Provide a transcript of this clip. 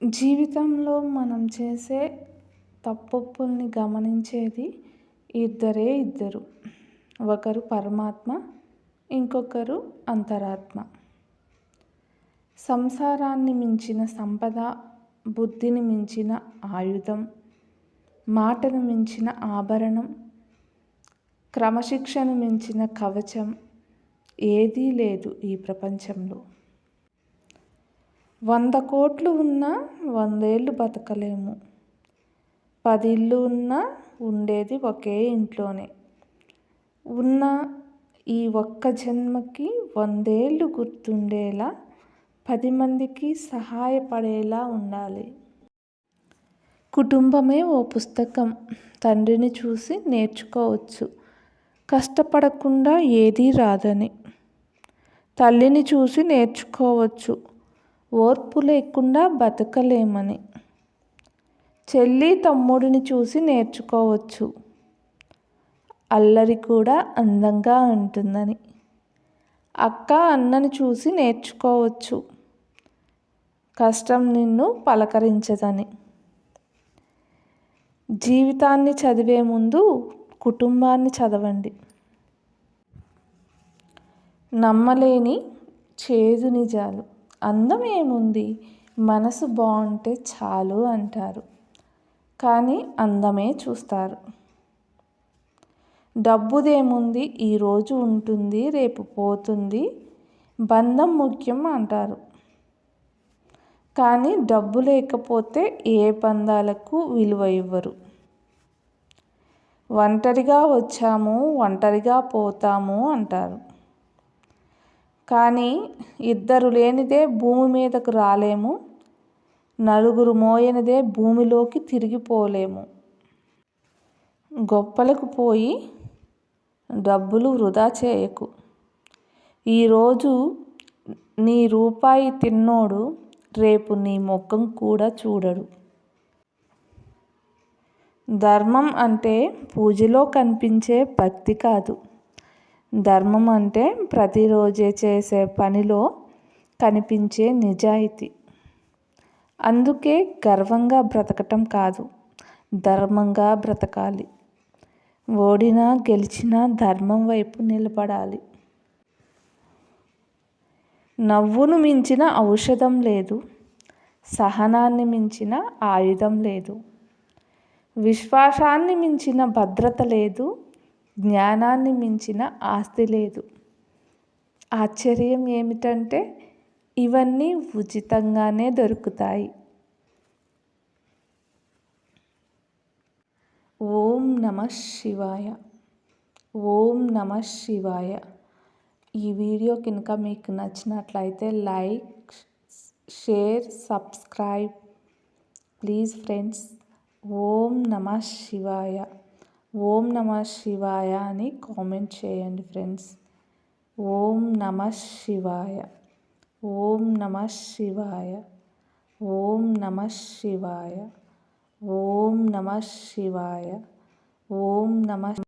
జీవితంలో మనం చేసే తప్పొప్పుల్ని గమనించేది ఇద్దరు. ఒకరు పరమాత్మ, ఇంకొకరు అంతరాత్మ. సంసారాన్ని మించిన సంపద, బుద్ధిని మించిన ఆయుధం, మాటను మించిన ఆభరణం, క్రమశిక్షను మించిన కవచం ఏదీ లేదు ఈ ప్రపంచంలో. 100 కోట్లు ఉన్నా 100 ఏళ్ళు బతకలేము. 10 ఇళ్ళు ఉన్నా ఉండేది ఒకే ఇంట్లోనే. ఉన్న ఈ ఒక్క జన్మకి 100 ఏళ్ళు గుర్తుండేలా 10 మందికి సహాయపడేలా ఉండాలి. కుటుంబమే ఓ పుస్తకం. తండ్రిని చూసి నేర్చుకోవచ్చు కష్టపడకుండా ఏదీ రాదని. తల్లిని చూసి నేర్చుకోవచ్చు ఓర్పు లేకుండా బతకలేమని. చెల్లి తమ్ముడిని చూసి నేర్చుకోవచ్చు అల్లరి కూడా అందంగా ఉంటుందని. అక్క అన్నని చూసి నేర్చుకోవచ్చు కష్టం నిన్ను పలకరించదని. జీవితాన్ని చదివే ముందు కుటుంబాన్ని చదవండి. నమ్మలేని చేదు నిజాలు. అందం ఏముంది, మనసు బాగుంటే చాలు అంటారు. కానీ అందమే చూస్తారు. డబ్బుదేముంది, ఈరోజు ఉంటుంది రేపు పోతుంది, బంధం ముఖ్యం అంటారు. కానీ డబ్బు లేకపోతే ఏ బంధాలకు విలువ ఇవ్వరు. ఒంటరిగా వచ్చాము ఒంటరిగా పోతాము అంటారు. కానీ ఇద్దరు లేనిదే భూమి మీదకు రాలేము, నలుగురు మోయనిదే భూమిలోకి తిరిగిపోలేము. గొప్పలకు పోయి డబ్బులు వృధా చేయకు. ఈరోజు నీ రూపాయి తిన్నోడు రేపు నీ ముఖం కూడా చూడడు. ధర్మం అంటే పూజలో కనిపించే భక్తి కాదు. ధర్మం అంటే ప్రతిరోజే చేసే పనిలో కనిపించే నిజాయితీ. అందుకే గర్వంగా బ్రతకటం కాదు, ధర్మంగా బ్రతకాలి. ఓడినా గెలిచినా ధర్మం వైపు నిలబడాలి. నవ్వును మించిన ఔషధం లేదు, సహనాన్ని మించిన ఆయుధం లేదు, విశ్వాసాన్ని మించిన భద్రత లేదు, జ్ఞానాన్ని మించిన ఆస్తి లేదు. ఆశ్చర్యం ఏమిటంటే ఇవన్నీ ఉచితంగానే దొరుకుతాయి. ఓం నమః శివాయ. ఓం నమః శివాయ. ఈ వీడియో కనుక మీకు నచ్చినట్లయితే like, share, subscribe please friends. ఓం నమః శివాయ. ఓం నమః శివాయ అని కామెంట్ చేయండి ఫ్రెండ్స్. ఓం నమః శివాయ. ఓం నమః శివాయ. ఓం నమః శివాయ. ఓం నమః శివాయ. ఓం నమః